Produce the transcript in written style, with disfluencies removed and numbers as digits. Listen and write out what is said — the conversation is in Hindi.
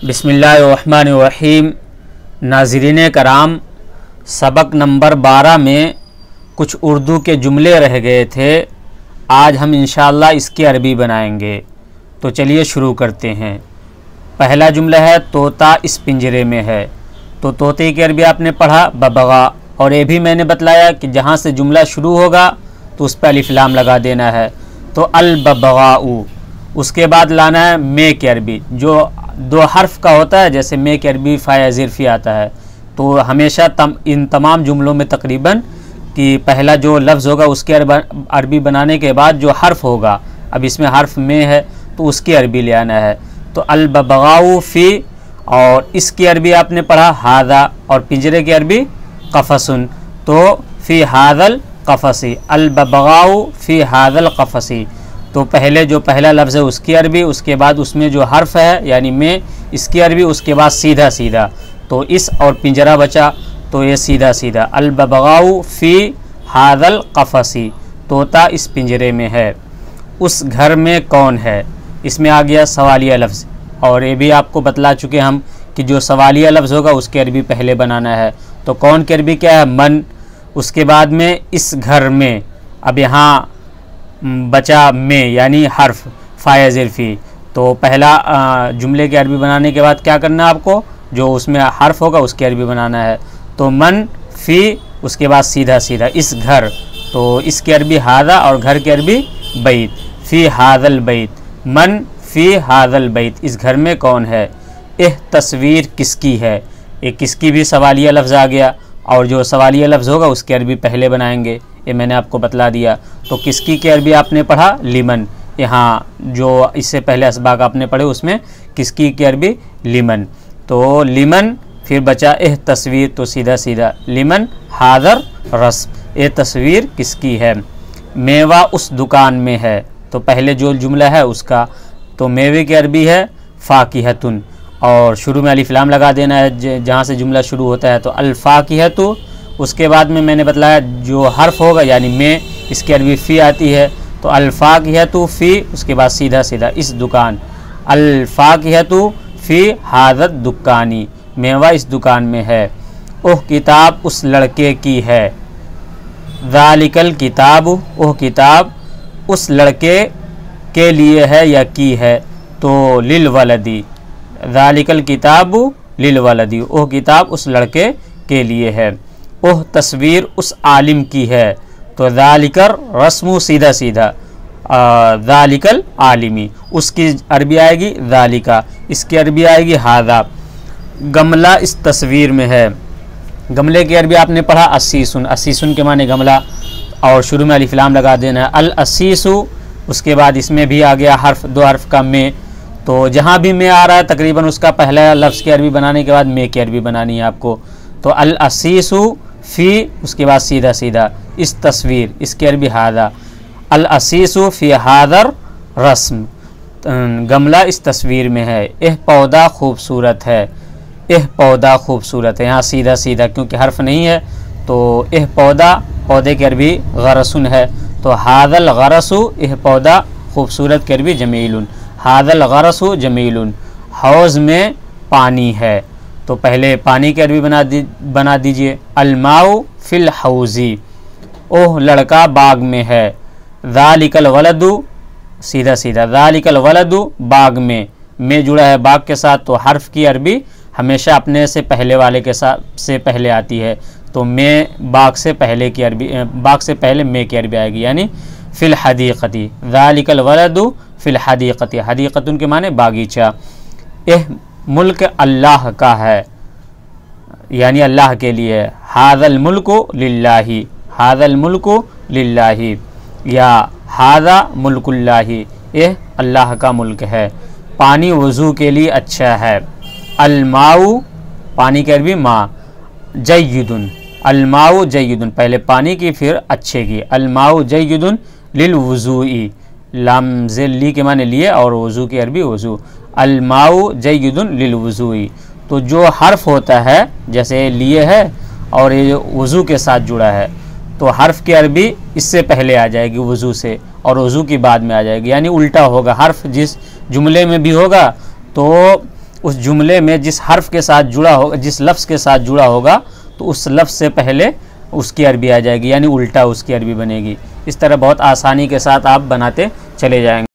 बिस्मिल्लाहिर्रहमानिर्रहीम। नाज़रीन कराम, सबक नंबर 12 में कुछ उर्दू के जुमले रह गए थे। आज हम इंशाअल्लाह इसकी अरबी बनाएंगे। तो चलिए शुरू करते हैं। पहला जुमला है तोता इस पिंजरे में है। तो तोते की अरबी आपने पढ़ा बबगा, और ये भी मैंने बतलाया कि जहाँ से जुमला शुरू होगा तो उस पर अलिफ लाम लगा देना है। तो अल बबगाऊ, उसके बाद लाना है मे की अरबी, जो दो हर्फ का होता है, जैसे मे की अरबी फ़ा ज़िरफ़ी आता है। तो हमेशा इन तमाम जुमलों में तकरीबन कि पहला जो लफ्ज़ होगा उसकी अरबी बनाने के बाद जो हर्फ होगा, अब इसमें हर्फ में है तो उसकी अरबी ले आना है। तो अल बबगाऊ फ़ी, और इसकी अरबी आपने पढ़ा हादा, और पिंजरे की अरबी कफ़सुन। तो फ़ी हादल कफ़सी, अल बबगाऊ फ़ी हादल कफ़सी। तो पहले जो पहला लफ्ज़ है उसकी अरबी, उसके बाद उसमें जो हर्फ है यानी में, इसकी अरबी, उसके बाद सीधा सीधा। तो इस और पिंजरा बचा, तो ये सीधा सीधा अल बबगाऊ फ़ी हादल कफ़सी, तोता इस पिंजरे में है। उस घर में कौन है, इसमें आ गया सवालिया लफ्ज़, और ये भी आपको बतला चुके हम कि जो सवालिया लफ्ज़ होगा उसकी अरबी पहले बनाना है। तो कौन की अरबी क्या है, मन। उसके बाद में इस घर में, अब यहाँ बचा में यानी हर्फ फ़ा ज़िरफ़ी। तो पहला जुमले की अरबी बनाने के बाद क्या करना है आपको, जो उसमें हर्फ होगा उसकी अरबी बनाना है। तो मन फ़ी, उसके बाद सीधा सीधा इस घर, तो इसकी अरबी हादा, और घर की अरबी बैत, फ़ी हादल बैत, मन फ़ी हादल बैत, इस घर में कौन है। एह तस्वीर किसकी है, एक किसकी भी सवालिया लफ्ज़ आ गया, और जो सवालिया लफ्ज़ होगा उसकी अरबी पहले बनाएंगे, ये मैंने आपको बतला दिया। तो किसकी की अरबी आपने पढ़ा लिमन, यहाँ जो इससे पहले असबाक आपने पढ़े उसमें किसकी की अरबी लिमन। तो लिमन, फिर बचा एह तस्वीर, तो सीधा सीधा लिमन हादर रस, ये तस्वीर किसकी है। मेवा उस दुकान में है, तो पहले जो जुमला है उसका, तो मेवे की अरबी है फ़ाकिहतुन, और शुरू में अलिफ लाम लगा देना है जहाँ से जुमला शुरू होता है। तो अल फ़ाकिहतु, उसके बाद में मैंने बतलाया जो हर्फ होगा यानी में, इसकी अरबी फ़ी आती है। तो अल फ़ाकिहतु फ़ी, उसके बाद सीधा सीधा इस दुकान, अल फ़ाकिहतु फ़ी हादत दुकानी, मेवा इस दुकान में है। ओह किताब उस लड़के की है, ज़ालिकल किताबु, ओह किताब उस लड़के के लिए है या की है। तो लिल वलदी, ज़ालिकल किताबु लिल वलदी, ओह किताब उस लड़के के लिए है। ओह तस्वीर उस आलिम की है, तो ज़ालिकर रस्मु, सीधा सीधा ज़ालिकल आलिमी, उसकी अरबी आएगी ज़ालिका, इसकी अरबी आएगी हादा। गमला इस तस्वीर में है, गमले की अरबी आपने पढ़ा असीसुन, असीसुन के माने गमला, और शुरू में अलिफ लाम लगा देना है अल असीसु। उसके बाद इसमें भी आ गया हर्फ, दो हर्फ का में, तो जहाँ भी में आ रहा है तकरीबन उसका पहला लफ्ज़ की अरबी बनाने के बाद में की अरबी बनानी है आपको। तो अल असीसु फ़ी, उसके बाद सीधा सीधा इस तस्वीर, इसकी अरबी हादा, अल असीसु फ़ी हादर रस्म, गमला इस तस्वीर में है। एह पौधा खूबसूरत है, एह पौधा खूबसूरत है, यहाँ सीधा सीधा क्योंकि हर्फ नहीं है, तो एह पौधा, पौधे की अरबी गरसुन है। तो हादल गरसु, एह पौधा खूबसूरत की अरबी जमीलुन, हादल गरसु जमीलुन। हौज़ में पानी है, तो पहले पानी की अरबी बना दीजिए अलमाउ फिल हौज़ी, ओह लड़का बाग में है। ज़ालिकल वलदु, सीधा सीधा ज़ालिकल वलदु बाग में जुड़ा है बाग के साथ, तो हर्फ की अरबी हमेशा अपने से पहले वाले के साथ से पहले आती है। तो में बाग से पहले की अरबी, बाग से पहले में की अरबी आएगी, यानी फ़िल हदीक़ती, ज़ालिकल वलदु फ़िल हदीक़ती, हदीक़तुन के माने बागीचा। एह मुल्क अल्लाह का है, यानी अल्लाह के लिए। हादल मुल्कु लिल्लाही, हादल मुल्कु लिल्लाही, या हादा मुल्कुल्लाही, यह अल्लाह का मुल्क है। पानी वज़ू के लिए अच्छा है। अलमाऊ, पानी की अरबी माँ, जय्यिदुन, अलमाऊ जय्यिदुन, पहले पानी की फिर अच्छे की, अलमाऊ जय्यिदुन लिल वज़ूई, लाम ज़ेल ली के माने लिए, और वज़ू की अरबी वज़ू, अलमाऊ जय्यिदुन लिल वज़ूई। तो जो हर्फ होता है, जैसे लिए है और ये वज़ू के साथ जुड़ा है, तो हर्फ की अरबी इससे पहले आ जाएगी वज़ू से, और वज़ू की बाद में आ जाएगी, यानी उल्टा होगा। हर्फ जिस जुमले में भी होगा तो उस जुमले में जिस हर्फ के साथ जुड़ा होगा, जिस लफ्ज़ के साथ जुड़ा होगा, तो उस लफ्ज़ से पहले उसकी अरबी आ जाएगी, यानी उल्टा उसकी अरबी बनेगी। इस तरह बहुत आसानी के साथ आप बनाते चले जाएंगे।